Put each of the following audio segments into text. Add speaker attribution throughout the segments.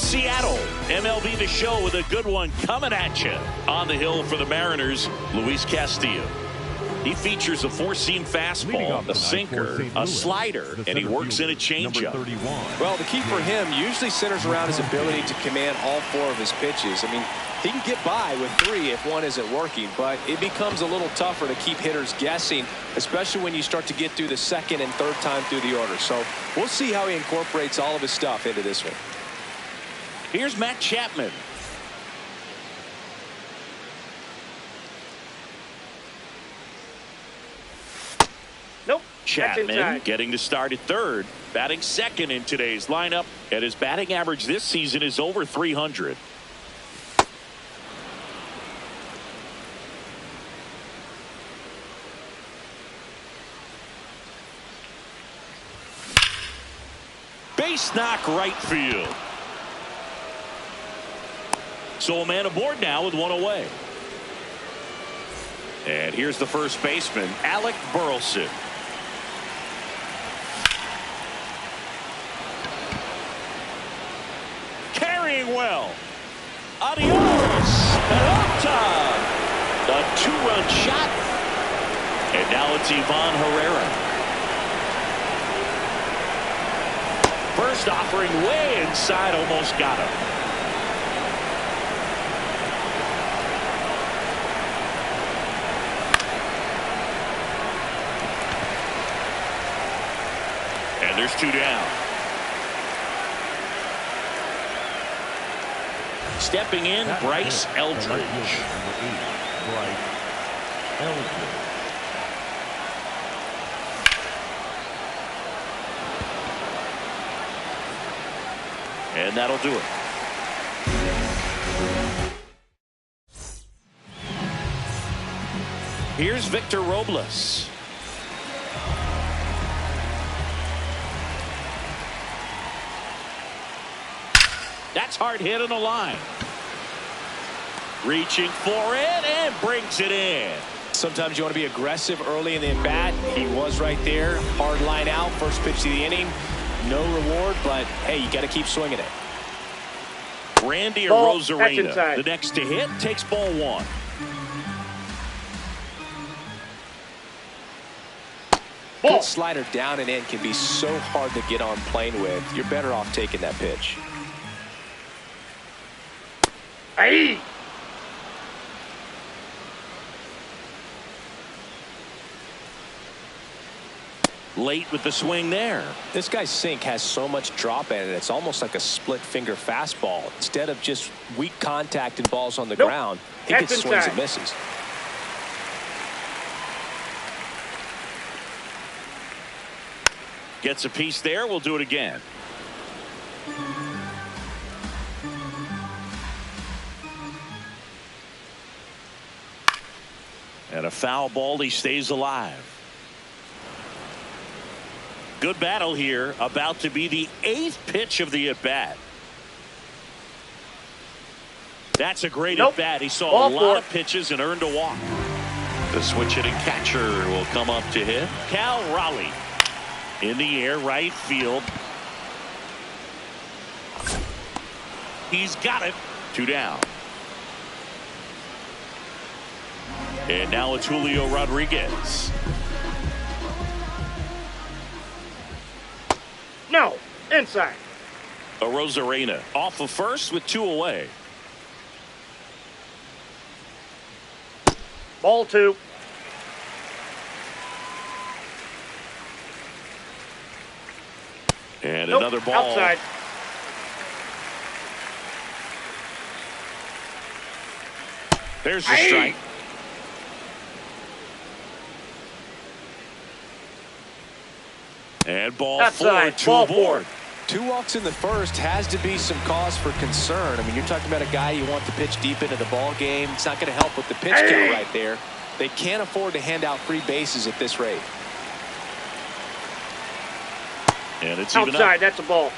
Speaker 1: Seattle, MLB The Show with a good one coming at you. On the hill for the Mariners, Luis Castillo. He features a four-seam fastball, a sinker, a slider, and he works in a changeup.
Speaker 2: Well, the key for him usually centers around his ability to command all four of his pitches. I mean, he can get by with three if one isn't working, but it becomes a little tougher to keep hitters guessing, especially when you start to get through the second and third time through the order. So we'll see how he incorporates all of his stuff into this one.
Speaker 1: Here's Matt Chapman.
Speaker 3: Nope.
Speaker 1: Chapman getting to start at third, batting second in today's lineup, and his batting average this season is over 300. Base knock right field. So a man aboard now with one away. And here's the first baseman, Alec Burleson. Carrying well. Adios. Pelota. A two-run shot. And now it's Ivan Herrera. First offering way inside, almost got him. And there's two down. Stepping in, Bryce Eldridge.
Speaker 4: Bryce Eldridge.
Speaker 1: And that'll do it. Here's Victor Robles. That's hard hit on the line. Reaching for it and brings it in.
Speaker 2: Sometimes you want to be aggressive early in the at-bat. He was right there. Hard line out. First pitch of the inning. No reward, but hey, you got to keep swinging it.
Speaker 1: Randy Arozarena, the next to hit, takes ball one.
Speaker 2: Good slider down and in can be so hard to get on plane with. You're better off taking that pitch.
Speaker 3: Hey!
Speaker 1: Late with the swing there.
Speaker 2: This guy's sink has so much drop in it. It's almost like a split finger fastball. Instead of just weak contact and balls on the ground, he gets swings and misses.
Speaker 1: Gets a piece there. We'll do it again. And a foul ball. He stays alive. Good battle here. About to be the 8th pitch of the at-bat. That's a great at-bat. He saw a lot of pitches and earned a walk. The switch hitting catcher will come up to hit. Cal Raleigh in the air, right field. He's got it. Two down. And now it's Julio Rodriguez.
Speaker 3: No, inside.
Speaker 1: Arozarena off of first with two away.
Speaker 3: Ball two.
Speaker 1: And another ball.
Speaker 3: Outside.
Speaker 1: There's the strike. And ball
Speaker 3: outside.
Speaker 1: 4, two aboard.
Speaker 2: 2 walks in the first has to be some cause for concern. I mean, you're talking about a guy you want to pitch deep into the ball game. It's not going to help with the pitch count right there. They can't afford to hand out free bases at this rate.
Speaker 1: And it's even
Speaker 3: outside.
Speaker 1: Up.
Speaker 3: That's a ball.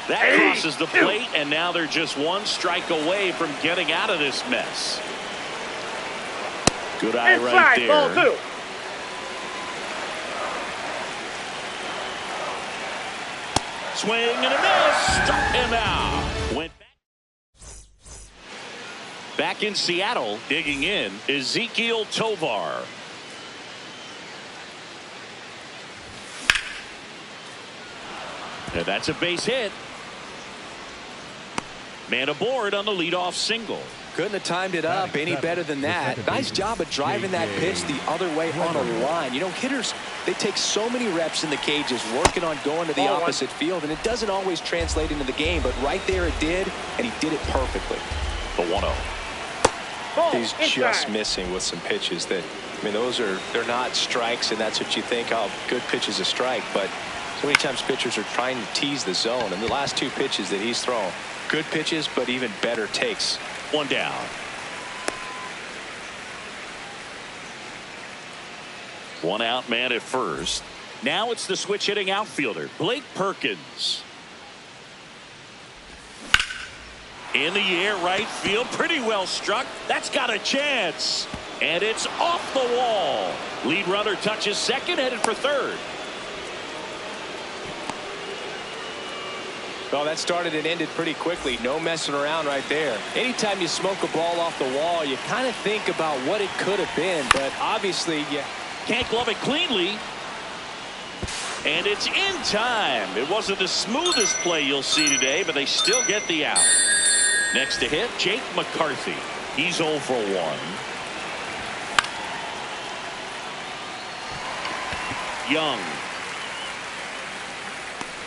Speaker 1: That crosses the plate, and now they're just one strike away from getting out of this mess. Good eye
Speaker 3: inside,
Speaker 1: right there.
Speaker 3: ball two.
Speaker 1: Swing and a miss. Struck him out. Went back in Seattle. Digging in, Ezekiel Tovar. And that's a base hit. Man aboard on the leadoff single.
Speaker 2: Couldn't have timed it up any better than that. Nice job of driving that pitch the other way on a line. You know, hitters, they take so many reps in the cages working on going to the opposite field, and it doesn't always translate into the game, but right there it did, and he did it perfectly.
Speaker 1: The 1-0.
Speaker 2: He's just missing with some pitches that, I mean, they're not strikes, and that's what you think, oh, good pitch is a strike, but so many times pitchers are trying to tease the zone, and the last two pitches that he's thrown, good pitches, but even better takes.
Speaker 1: One down. One out, man at first. Now it's the switch hitting outfielder, Blake Perkins. In the air, right field, pretty well struck. That's got a chance. And it's off the wall. Lead runner touches second, headed for third.
Speaker 2: Well, that started and ended pretty quickly. No messing around right there. Anytime you smoke a ball off the wall, you kind of think about what it could have been, but obviously you
Speaker 1: can't glove it cleanly. And it's in time. It wasn't the smoothest play you'll see today, but they still get the out. Next to hit, Jake McCarthy. He's 0 for 1. Young.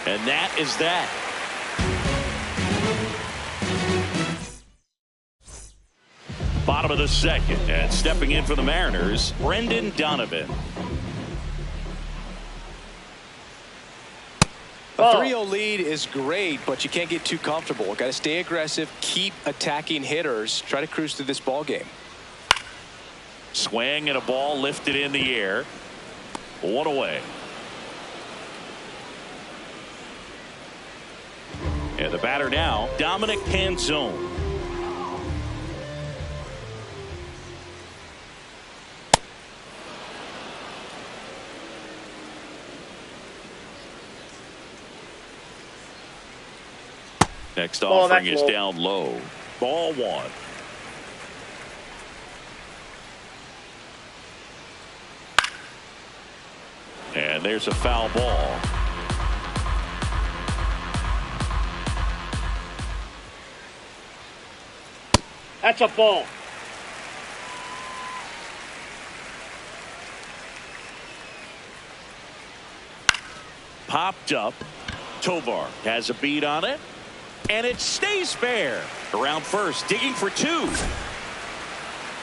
Speaker 1: And that is that. Bottom of the second, and stepping in for the Mariners, Brendan Donovan.
Speaker 2: A 3-0 lead is great, but you can't get too comfortable. Got to stay aggressive, keep attacking hitters, try to cruise through this ball game.
Speaker 1: Swing and a ball lifted in the air. One away. And the batter now, Dominic Canzone. Next offering is down low. Ball 1. And there's a foul ball.
Speaker 3: That's a ball.
Speaker 1: Popped up. Tovar has a beat on it. And it stays fair. Around first, digging for 2.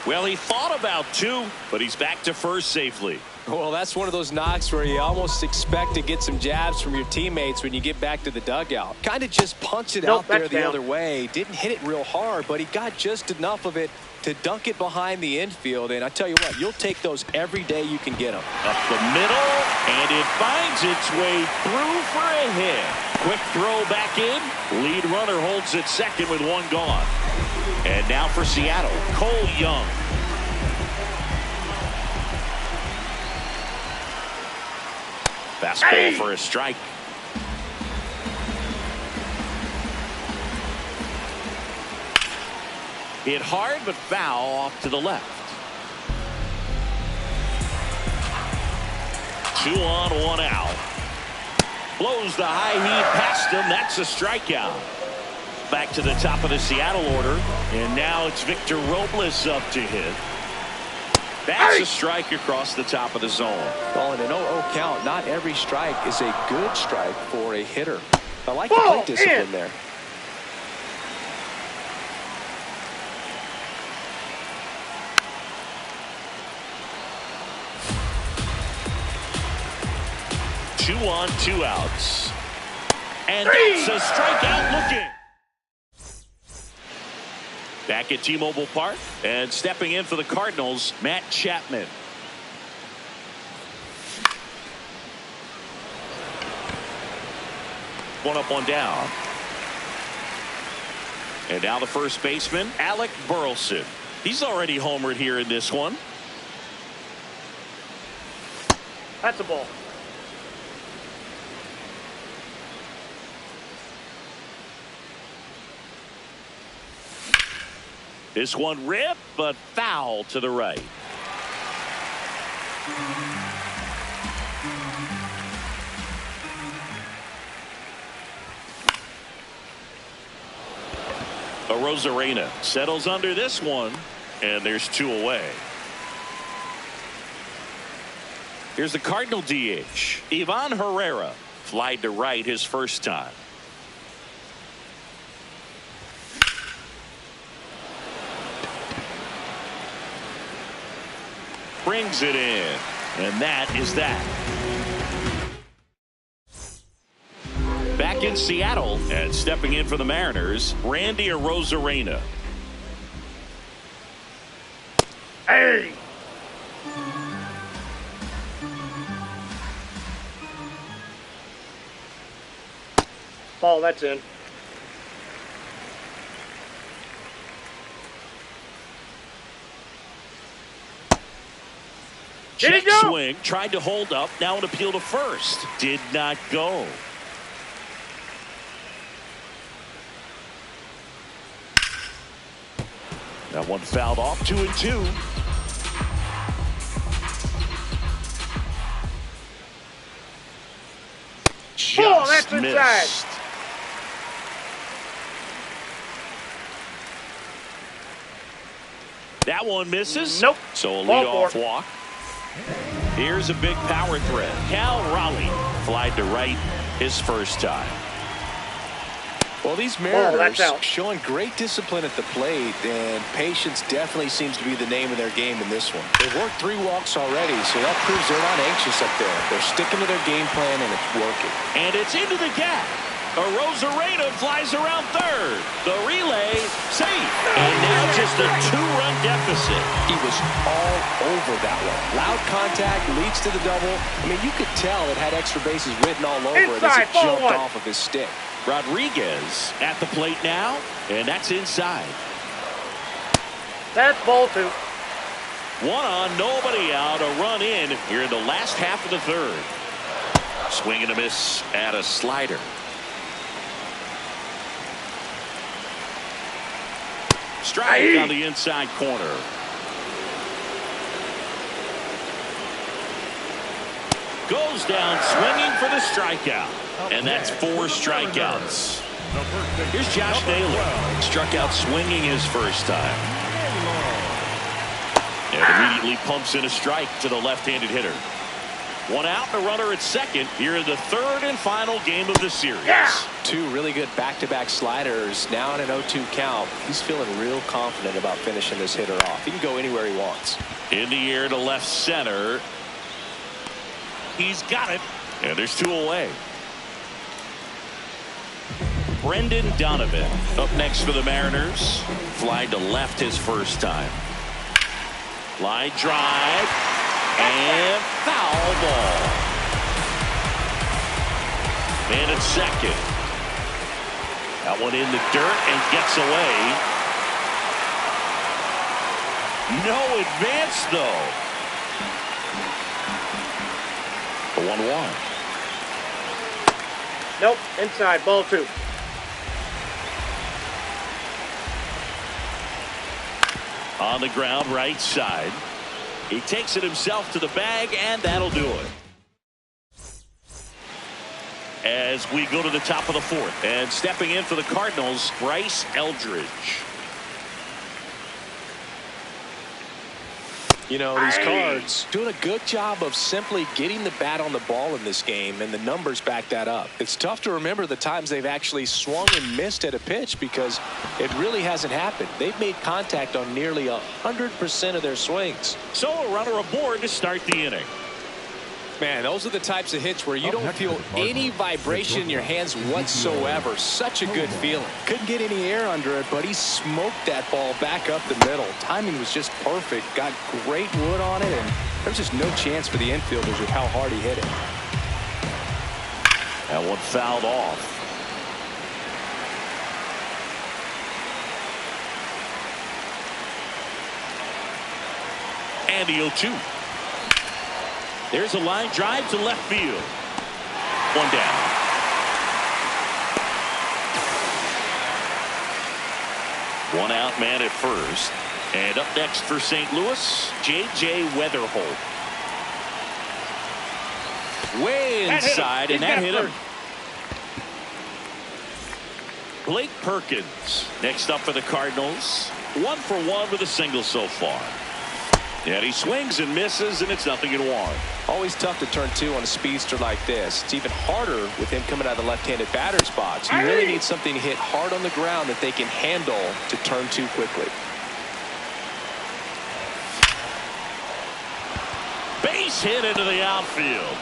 Speaker 1: Well, he thought about 2, but he's back to first safely.
Speaker 2: Well, that's one of those knocks where you almost expect to get some jabs from your teammates when you get back to the dugout. Kind of just punched it out there the other way. Didn't hit it real hard, but he got just enough of it to dunk it behind the infield. And I tell you what, you'll take those every day you can get them.
Speaker 1: Up the middle, and it finds its way through for a hit. Quick throw back in. Lead runner holds at second with 1 gone. And now for Seattle, Cole Young. Fastball for a strike. Hit hard but foul off to the left. 2 on, 1 out. Blows the high heat past him. That's a strikeout. Back to the top of the Seattle order. And now it's Victor Robles up to hit. That's a strike across the top of the zone.
Speaker 2: Well, in an 0-0 count, not every strike is a good strike for a hitter. I like the plate discipline there.
Speaker 1: Two on, 2 outs. And that's a strikeout looking. Back at T-Mobile Park, and stepping in for the Cardinals, Matt Chapman. One up, 1 down. And now the first baseman, Alec Burleson. He's already homered here in this one.
Speaker 3: That's a ball.
Speaker 1: This one ripped, but foul to the right. Rosarena settles under this one, and there's 2 away. Here's the Cardinal DH. Ivan Herrera flied to right his first time. Brings it in, and that is that. Back in Seattle and stepping in for the Mariners, Randy Arozarena.
Speaker 3: Hey! Ball, that's in.
Speaker 1: Check swing, tried to hold up, now an appeal to first. Did not go. That one fouled off, 2-2.
Speaker 3: Oh, that's inside.
Speaker 1: That one misses.
Speaker 3: Nope.
Speaker 1: So a leadoff walk. Here's a big power threat. Cal Raleigh flied to right his first time.
Speaker 2: Well, these Mariners showing great discipline at the plate, and patience definitely seems to be the name of their game in this one. They've worked 3 walks already, so that proves they're not anxious up there. They're sticking to their game plan, and it's working.
Speaker 1: And it's into the gap. Arozarena flies around third. The relay safe. And now just a 2-run deficit.
Speaker 2: He was all over that one. Loud contact leads to the double. I mean, you could tell it had extra bases written all over it as it jumped off of his stick.
Speaker 1: Rodriguez at the plate now, and that's inside.
Speaker 3: That's ball 2.
Speaker 1: 1 on, nobody out, a run in here in the last half of the third. Swing and a miss at a slider. Strike on the inside corner. Goes down swinging for the strikeout. And that's 4 strikeouts. Here's Josh Naylor. Struck out swinging his first time. And immediately pumps in a strike to the left-handed hitter. 1 out and a runner at second here in the 3rd and final game of the series.
Speaker 2: 2 really good back-to-back sliders. Now in an 0-2 count. He's feeling real confident about finishing this hitter off. He can go anywhere he wants.
Speaker 1: In the air to left center. He's got it. And there's 2 away. Brendan Donovan up next for the Mariners. Fly to left his first time. Line drive. And foul ball. And at second. That one in the dirt and gets away. No advance, though. The 1-1.
Speaker 3: Nope, inside, ball 2.
Speaker 1: On the ground, right side. He takes it himself to the bag, and that'll do it. As we go to the top of the 4th, and stepping in for the Cardinals, Bryce Eldridge.
Speaker 2: You know, these Cards doing a good job of simply getting the bat on the ball in this game, and the numbers back that up. It's tough to remember the times they've actually swung and missed at a pitch because it really hasn't happened. They've made contact on nearly 100% of their swings.
Speaker 1: So a runner aboard to start the inning.
Speaker 2: Man, those are the types of hits where you don't feel any vibration in your hands whatsoever. Such a good feeling. Couldn't get any air under it, but he smoked that ball back up the middle. Timing was just perfect. Got great wood on it, and there's just no chance for the infielders with how hard he hit it.
Speaker 1: That one fouled off. And the 0-2. There's a line drive to left field. 1 down. One out man at first. And up next for St. Louis, J.J. Weatherholt. Way inside, and that hit him. Blake Perkins next up for the Cardinals. 1 for 1 with a single so far. And he swings and misses, and it's 0-1.
Speaker 2: Always tough to turn 2 on a speedster like this. It's even harder with him coming out of the left-handed batter's box. You really need something to hit hard on the ground that they can handle to turn 2 quickly.
Speaker 1: Base hit into the outfield.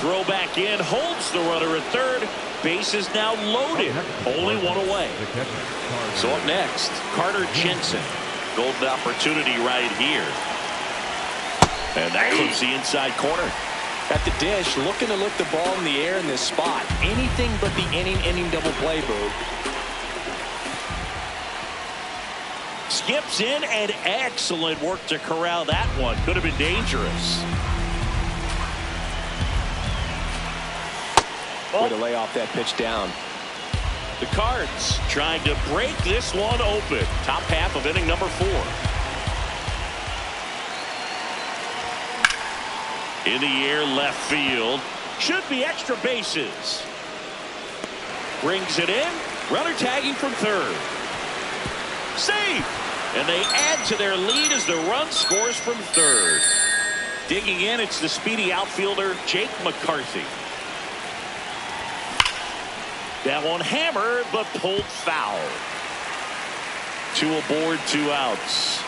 Speaker 1: Throw back in, holds the runner at third. Base is now loaded. Only 1 away. So up next, Carter Jensen. Golden opportunity right here. And that clips the inside corner.
Speaker 2: At the dish, looking to lift the ball in the air in this spot. Anything but the inning double play, Boo.
Speaker 1: Skips in, and excellent work to corral that one. Could have been dangerous.
Speaker 2: Way to lay off that pitch down.
Speaker 1: The Cards trying to break this one open. Top half of inning number 4. In the air, left field. Should be extra bases. Brings it in. Runner tagging from third. Safe. And they add to their lead as the run scores from third. Digging in, it's the speedy outfielder, Jake McCarthy. That one hammered, but pulled foul. 2 aboard, 2 outs.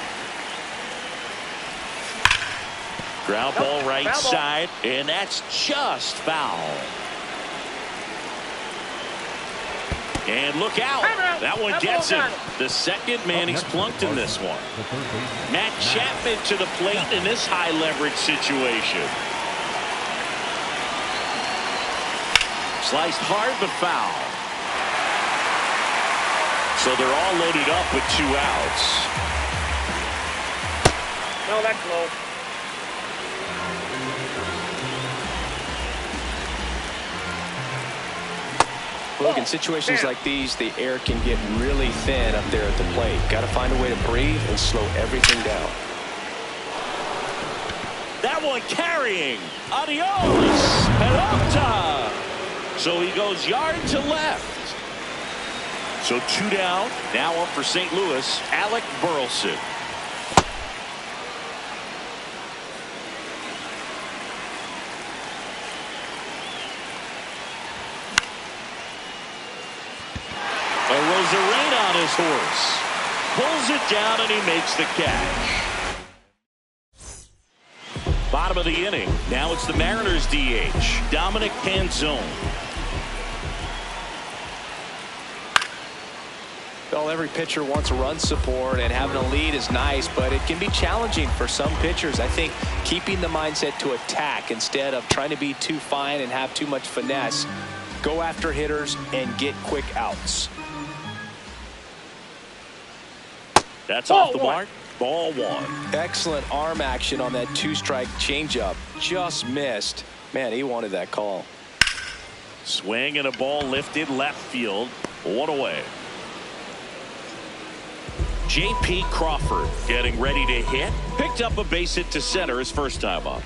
Speaker 1: Ground ball right side, and that's just foul. And look out. That one gets him. The second man he's plunked in this one. Matt Chapman to the plate in this high leverage situation. Sliced hard but foul. So they're all loaded up with 2 outs.
Speaker 3: No, that's low.
Speaker 2: Look, in situations like these, the air can get really thin up there at the plate. Got to find a way to breathe and slow everything down.
Speaker 1: That one carrying. Adios. Pelota. So he goes yard to left. So 2 down. Now up for St. Louis, Alec Burleson. Rain on his horse. Pulls it down and he makes the catch. Bottom of the inning. Now it's the Mariners DH, Dominic Canzone.
Speaker 2: Well, every pitcher wants run support, and having a lead is nice, but it can be challenging for some pitchers. I think keeping the mindset to attack instead of trying to be too fine and have too much finesse. Go after hitters and get quick outs.
Speaker 1: That's off the mark. Ball 1.
Speaker 2: Excellent arm action on that 2-strike changeup. Just missed. Man, he wanted that call.
Speaker 1: Swing and a ball lifted left field. 1 away. J.P. Crawford getting ready to hit. Picked up a base hit to center his first time up.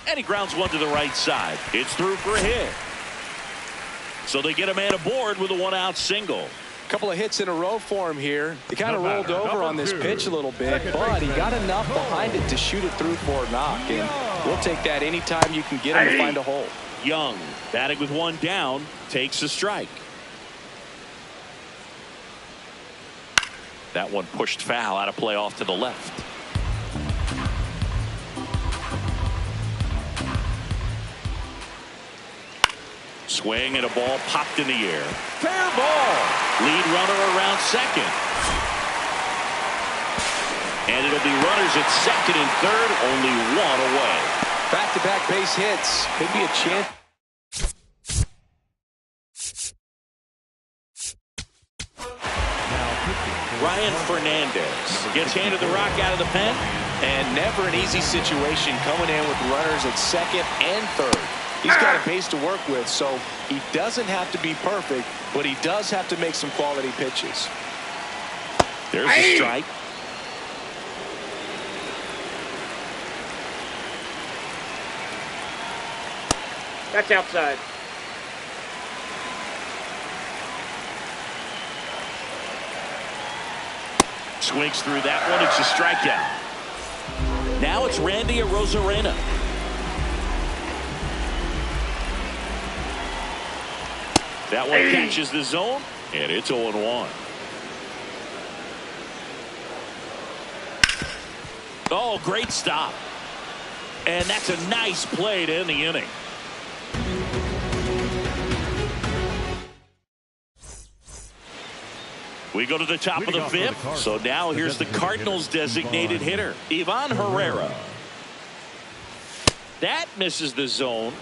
Speaker 1: And he grounds one to the right side. It's through for a hit. So they get a man aboard with a 1-out single.
Speaker 2: Couple of hits in a row for him here. He kind of rolled over on this pitch a little bit, but he got enough behind it to shoot it through for a knock. And we'll take that anytime you can get him to find a hole.
Speaker 1: Young, batting with 1 down, takes a strike. That one pushed foul, out of play off to the left. Swing and a ball popped in the air. Fair ball. Lead runner around second. And it'll be runners at second and third, only 1 away.
Speaker 2: Back-to-back base hits. Could be a chance.
Speaker 1: Ryan Fernandez gets handed the rock out of the pen.
Speaker 2: And never an easy situation coming in with runners at second and third. He's got a base to work with, so he doesn't have to be perfect, but he does have to make some quality pitches.
Speaker 1: There's a strike.
Speaker 3: That's outside.
Speaker 1: Swings through that one. It's a strikeout. Now it's Randy Arozarena. That one catches the zone, and it's 0-1. Oh, great stop. And that's a nice play to end the inning. We go to the top of the fifth. So now here's the Cardinals' designated hitter, Ivan Herrera. That misses the zone,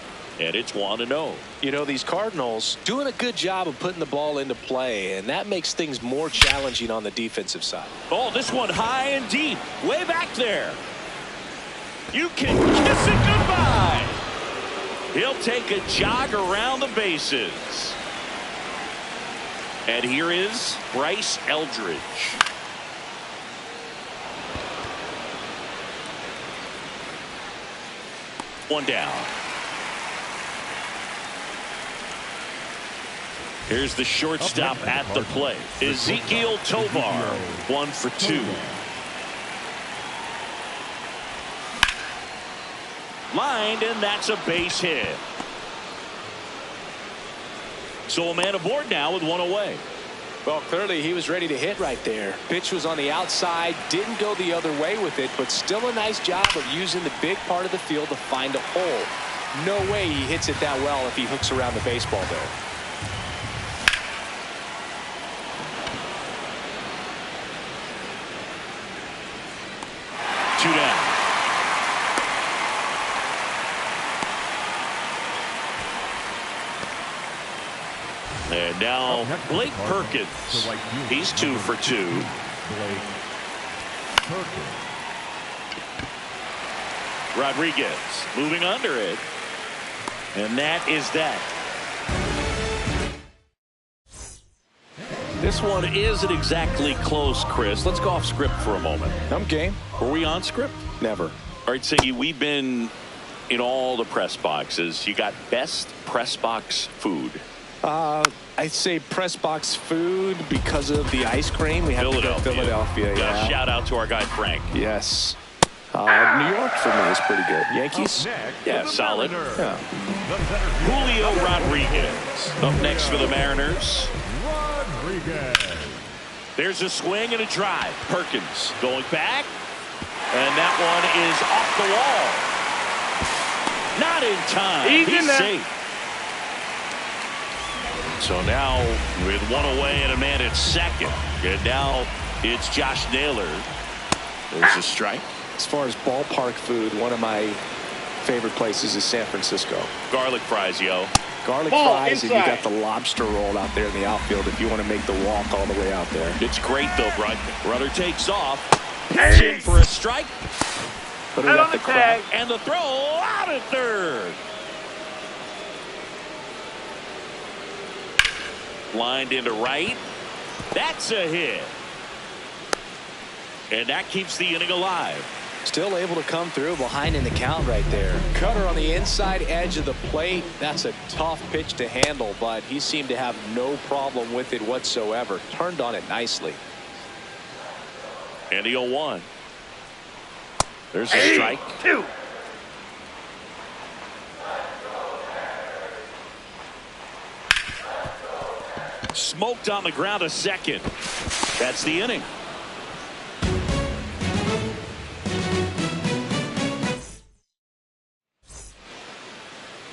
Speaker 1: and it's 1-0.
Speaker 2: You know, these Cardinals doing a good job of putting the ball into play, and that makes things more challenging on the defensive side.
Speaker 1: Oh, this one high and deep, way back there. You can kiss it goodbye. He'll take a jog around the bases. And here is Bryce Eldridge. One down. Here's the shortstop at the plate, Ezekiel Tovar, 1 for 2. Lined, and that's a base hit. So a man aboard now with one away.
Speaker 2: Well, clearly he was ready to hit right there. Pitch was on the outside, didn't go the other way with it, but still a nice job of using the big part of the field to find a hole. No way he hits it that well if he hooks around the baseball there.
Speaker 1: Two down. And now Blake Perkins. He's 2 for 2. Rodriguez moving under it. And that is that. This one isn't exactly close, Chris. Let's go off script for a moment.
Speaker 2: I'm game.
Speaker 1: Were we on script?
Speaker 2: Never.
Speaker 1: All right, Siggy, we've been in all the press boxes. You got best press box food.
Speaker 2: I'd say press box food because of the ice cream. We have Philadelphia. Yeah.
Speaker 1: Shout out to our guy Frank.
Speaker 2: Yes. New York for me is pretty good. Yankees?
Speaker 1: Yeah, solid. Yeah. Julio Rodriguez up next for the Mariners. There's a swing and a drive. Perkins going back. And that one is off the wall. Not in time. He's safe. So now with one away and a man at second. And now it's Josh Naylor. There's a strike.
Speaker 2: As far as ballpark food, one of my favorite places is San Francisco.
Speaker 1: Garlic fries, yo.
Speaker 2: Garlic fries, and you got the lobster roll out there in the outfield if you want to make the walk all the way out there.
Speaker 1: It's great, though, Brian. Runner takes off. Hits in for a strike.
Speaker 2: But we got the crowd.
Speaker 1: And the throw out at third. Lined into right. That's a hit. And that keeps the inning alive.
Speaker 2: Still able to come through behind in the count right there. Cutter on the inside edge of the plate. That's a tough pitch to handle, but he seemed to have no problem with it whatsoever. Turned on it nicely.
Speaker 1: And the 0-1. There's a strike.
Speaker 3: 2.
Speaker 1: Smoked on the ground a second. That's the inning.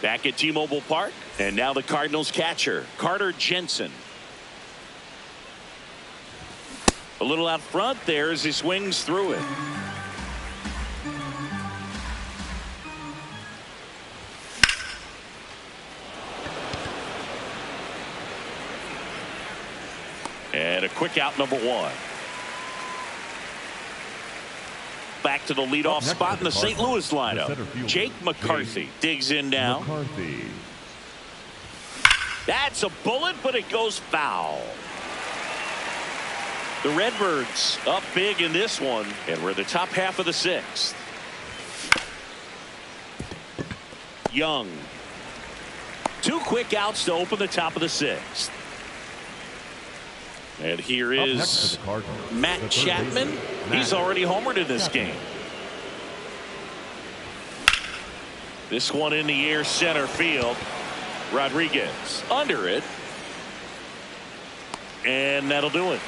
Speaker 1: Back at T-Mobile Park, and now the Cardinals catcher, Carter Jensen. A little out front there as he swings through it. And a quick out, number 1. Back to the leadoff spot in the St. Louis lineup. Jake McCarthy digs in now. That's a bullet, but it goes foul. The Redbirds up big in this one, and we're the top half of the sixth. Young. 2 quick outs to open the top of the sixth. And here is Matt Chapman. He's already homered in this game. This one in the air, center field. Rodriguez under it. And that'll do it.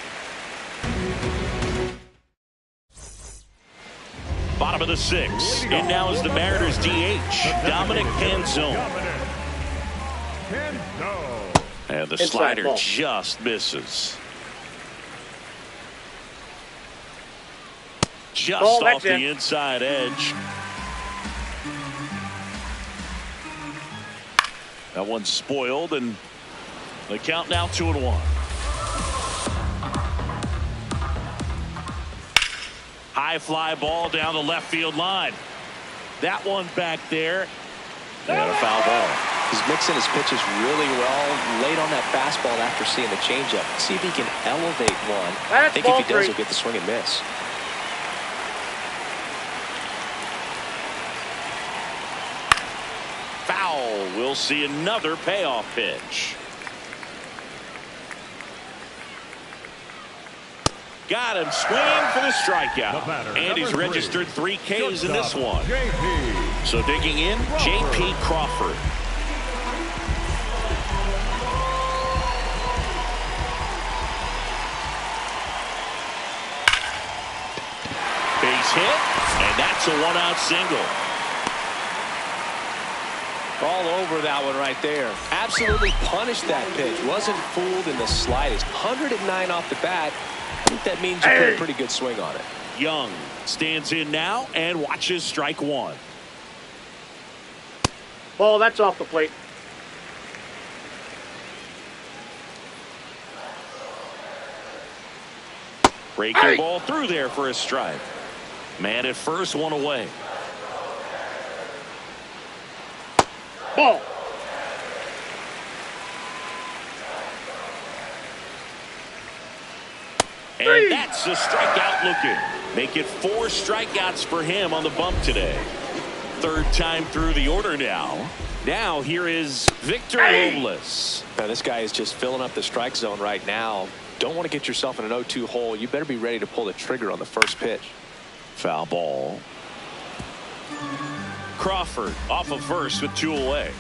Speaker 1: Bottom of the sixth. And now is the Mariners DH, Dominic Canzone. And the slider just misses. Just off the inside edge. That one's spoiled, and the count now 2-1. High fly ball down the left field line. That one back there. And a foul ball.
Speaker 2: He's mixing his pitches really well. Late on that fastball after seeing the changeup. See if he can elevate one. I think if he does, he'll get the swing and miss.
Speaker 1: Foul. We'll see another payoff pitch. Got him swinging for the strikeout. And he's registered 3 Ks in this one. So digging in, J.P. Crawford. Base hit, and that's a 1-out single.
Speaker 2: All over that one right there. Absolutely punished that pitch. Wasn't fooled in the slightest. 109 off the bat. I think that means you put a pretty good swing on it.
Speaker 1: Young stands in now and watches strike one.
Speaker 3: Ball, that's off the plate.
Speaker 1: Breaking ball through there for a strike. Man at first, one away.
Speaker 3: Ball.
Speaker 1: And that's a strikeout looking. Make it 4 strikeouts for him on the bump today. 3rd time through the order now. Now here is Victor Robles.
Speaker 2: Now this guy is just filling up the strike zone right now. Don't want to get yourself in an 0-2 hole. You better be ready to pull the trigger on the first pitch.
Speaker 1: Foul ball. Crawford off of first with 2 away.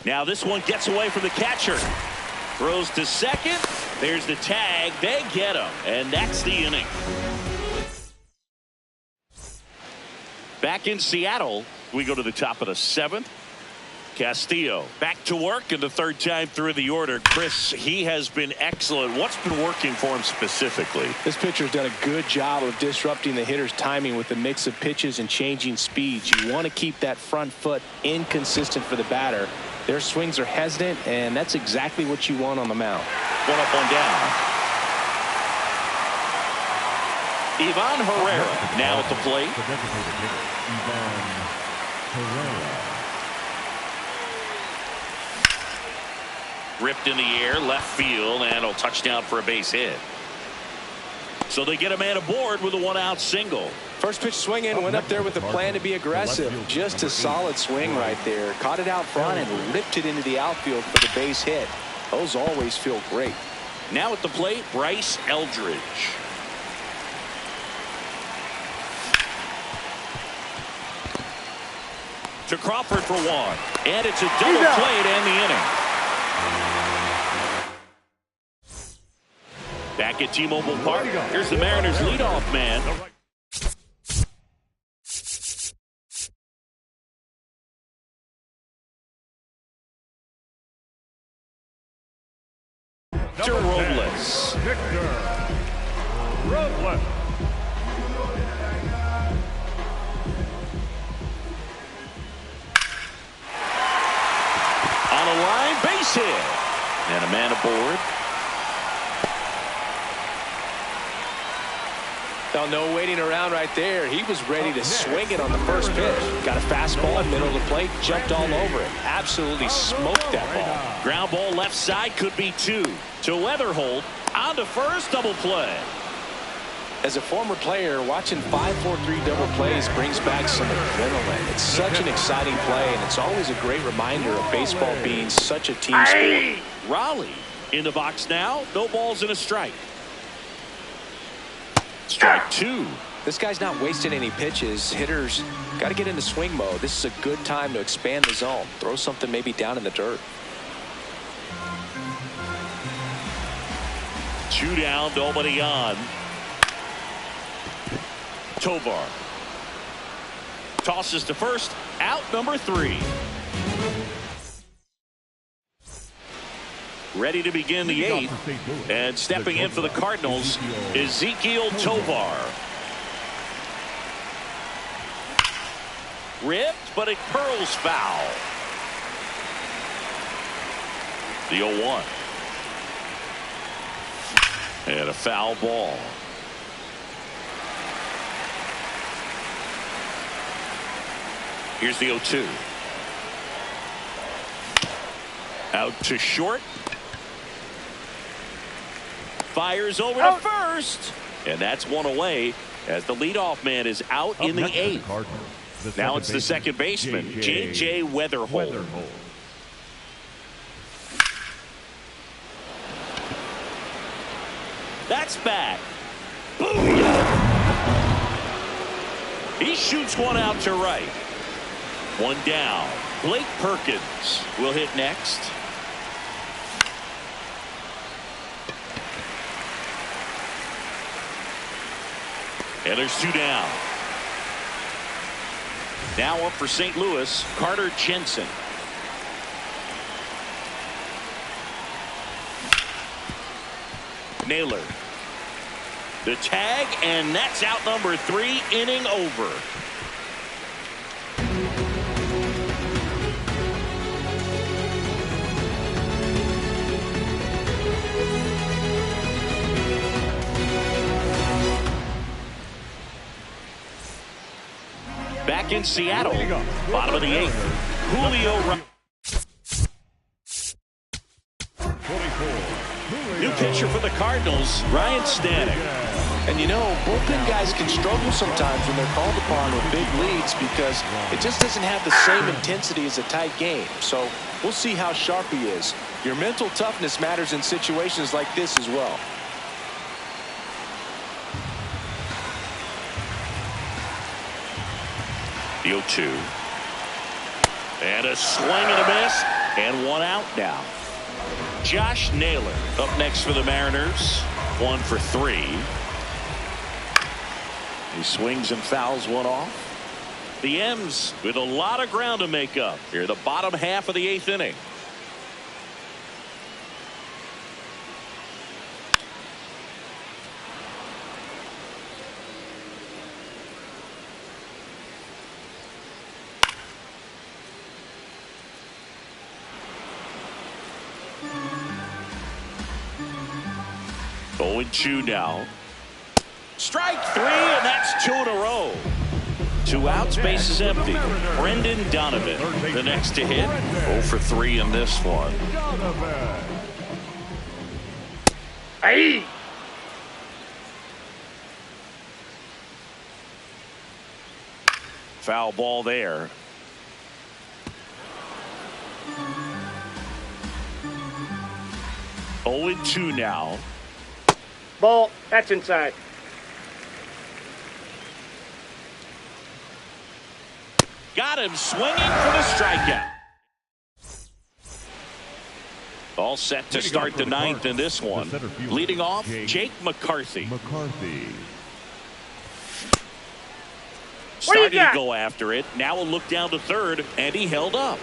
Speaker 1: Now this one gets away from the catcher. Throws to second. There's the tag. They get him. And that's the inning. Back in Seattle, we go to the top of the 7th. Castillo back to work in the 3rd time through the order. Chris, he has been excellent. What's been working for him specifically?
Speaker 2: This pitcher's done a good job of disrupting the hitter's timing with the mix of pitches and changing speeds. You want to keep that front foot inconsistent for the batter. Their swings are hesitant, and that's exactly what you want on the mound.
Speaker 1: One up, one down. Ivan Herrera now at the plate. Ripped in the air, left field, and a touchdown for a base hit. So they get a man aboard with a 1-out single.
Speaker 2: First pitch swinging, went up there with the plan to be aggressive. Just a solid swing right there. Caught it out front and ripped it into the outfield for the base hit. Those always feel great.
Speaker 1: Now at the plate, Bryce Eldridge. To Crawford for 1. And it's a double play to end the inning. Back at T-Mobile Park, here's the Mariners leadoff man. Victor Robles. On a line, base hit. And a man aboard.
Speaker 2: Now, no waiting around right there. He was ready to swing it on the first pitch. Got a fastball in the middle of the plate, jumped all over it. Absolutely smoked that ball.
Speaker 1: Ground ball left side, could be 2. To Weatherholt, on to first, double play.
Speaker 2: As a former player, watching 5-4-3 double plays brings back some adrenaline. It's such an exciting play, and it's always a great reminder of baseball being such a team sport.
Speaker 1: Raleigh in the box now. No balls and a strike. Strike 2.
Speaker 2: This guy's not wasting any pitches. Hitters got to get into swing mode. This is a good time to expand the zone. Throw something maybe down in the dirt.
Speaker 1: 2 down, nobody on. Tovar tosses to first, out number 3. Ready to begin the 8th, and stepping in for the Cardinals, Ezequiel Tovar. Ripped, but it curls foul. The 0-1. And a foul ball. Here's the 0-2. Out to short. Fires over to first. And that's one away as the leadoff man is out in the 8th. Now it's the second baseman, J.J. Weatherholt. That's back. Booyah! He shoots one out to right. 1 down. Blake Perkins will hit next. And there's 2 down. Now up for St. Louis, Carter Jensen. Naylor. The tag, and that's out number 3, inning over. Back in Seattle, bottom of the 8th. Julio. New pitcher for the Cardinals, Ryan Stanek.
Speaker 2: And you know, bullpen guys can struggle sometimes when they're called upon with big leads because it just doesn't have the same intensity as a tight game. So we'll see how sharp he is. Your mental toughness matters in situations like this as well.
Speaker 1: The 0-2. And a swing and a miss. And 1 out now. Josh Naylor up next for the Mariners. 1 for 3. He swings and fouls one off. The M's with a lot of ground to make up here, the bottom half of the 8th inning. Oh, 2 now. Strike 3, and that's 2 in a row. 2 outs, base is empty. Brendan Donovan, the next to hit. 0 for 3 in this one.
Speaker 3: Hey!
Speaker 1: Foul ball there. Oh, 2 now.
Speaker 3: Ball. That's inside.
Speaker 1: Got him swinging for the strikeout. All set to start the 9th in this one. Leading off, Jake McCarthy. Starting to go after it. Now a look down to third, and he held up.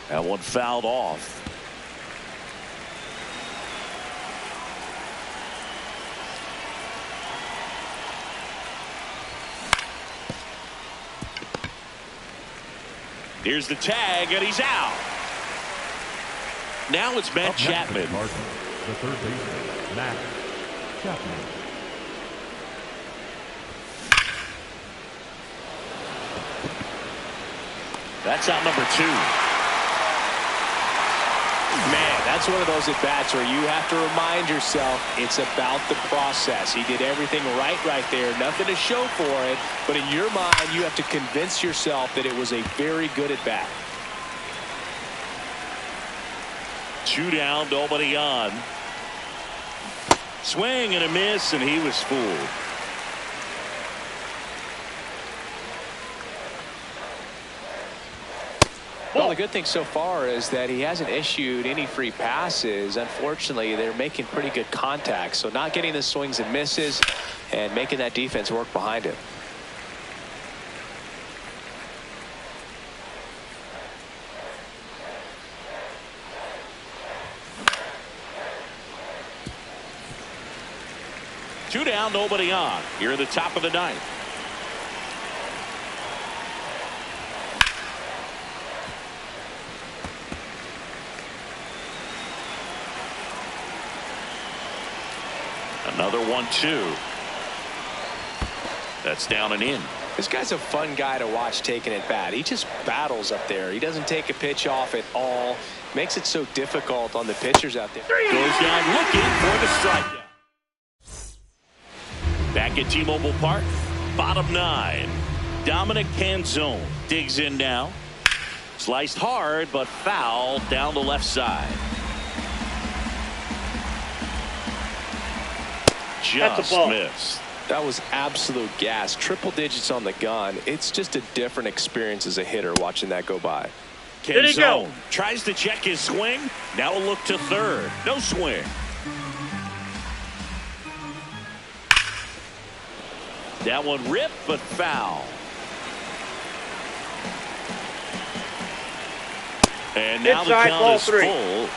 Speaker 1: That one fouled off. Here's the tag, and he's out. Now it's Matt Chapman.
Speaker 4: The third baseman, Matt Chapman.
Speaker 1: That's out number 2.
Speaker 2: Man, that's one of those at-bats where you have to remind yourself it's about the process. He did everything right there. Nothing to show for it. But in your mind, you have to convince yourself that it was a very good at-bat.
Speaker 1: 2 down, nobody on. Swing and a miss, and he was fooled.
Speaker 2: Well, the good thing so far is that he hasn't issued any free passes. Unfortunately, they're making pretty good contact. So not getting the swings and misses and making that defense work behind him.
Speaker 1: Two down, nobody on. Here at the top of the 9th. Another 1-2. That's down and in.
Speaker 2: This guy's a fun guy to watch taking at bat. He just battles up there. He doesn't take a pitch off at all. Makes it so difficult on the pitchers out there.
Speaker 1: Goes down looking for the strikeout. Back at T-Mobile Park, bottom 9. Dominic Canzone digs in now. Sliced hard, but foul down the left side. Just missed.
Speaker 2: That was absolute gas. Triple digits on the gun. It's just a different experience as a hitter watching that go by.
Speaker 1: Canzone tries to check his swing. Now a look to third. No swing. That one ripped, but foul. And now the count is full.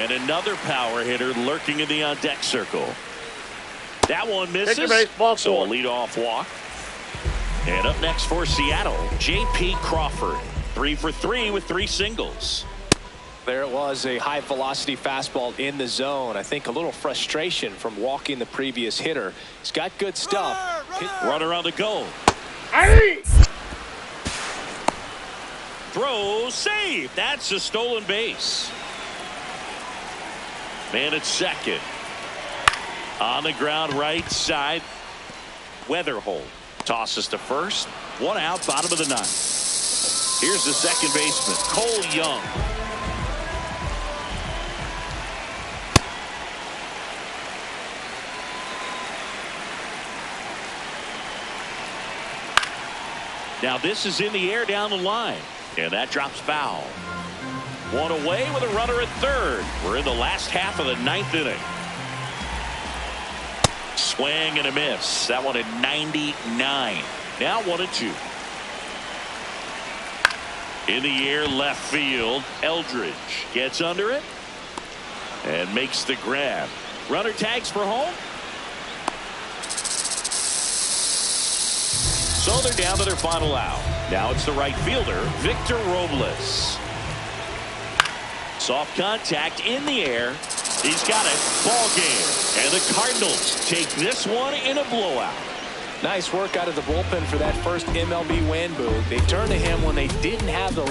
Speaker 1: And another power hitter lurking in the on-deck circle. That one misses, so a leadoff walk. And up next for Seattle, J.P. Crawford. 3 for 3 with 3 singles.
Speaker 2: There it was, a high-velocity fastball in the zone. I think a little frustration from walking the previous hitter. He's got good stuff.
Speaker 1: Runner on the goal. Throw, save. That's a stolen base. Man at second. On the ground, right side. Weatherholt tosses to first. 1 out, bottom of the 9th. Here's the second baseman, Cole Young. Now this is in the air down the line, and that drops foul. 1 away with a runner at third. We're in the last half of the 9th inning. Swing and a miss. That one at 99. Now 1-2. In the air left field. Eldridge gets under it and makes the grab. Runner tags for home. So they're down to their final out. Now it's the right fielder, Victor Robles. Soft contact in the air. He's got it. Ball game. And the Cardinals take this one in a blowout.
Speaker 2: Nice work out of the bullpen for that first MLB win, Boog. They turned to him when they didn't have the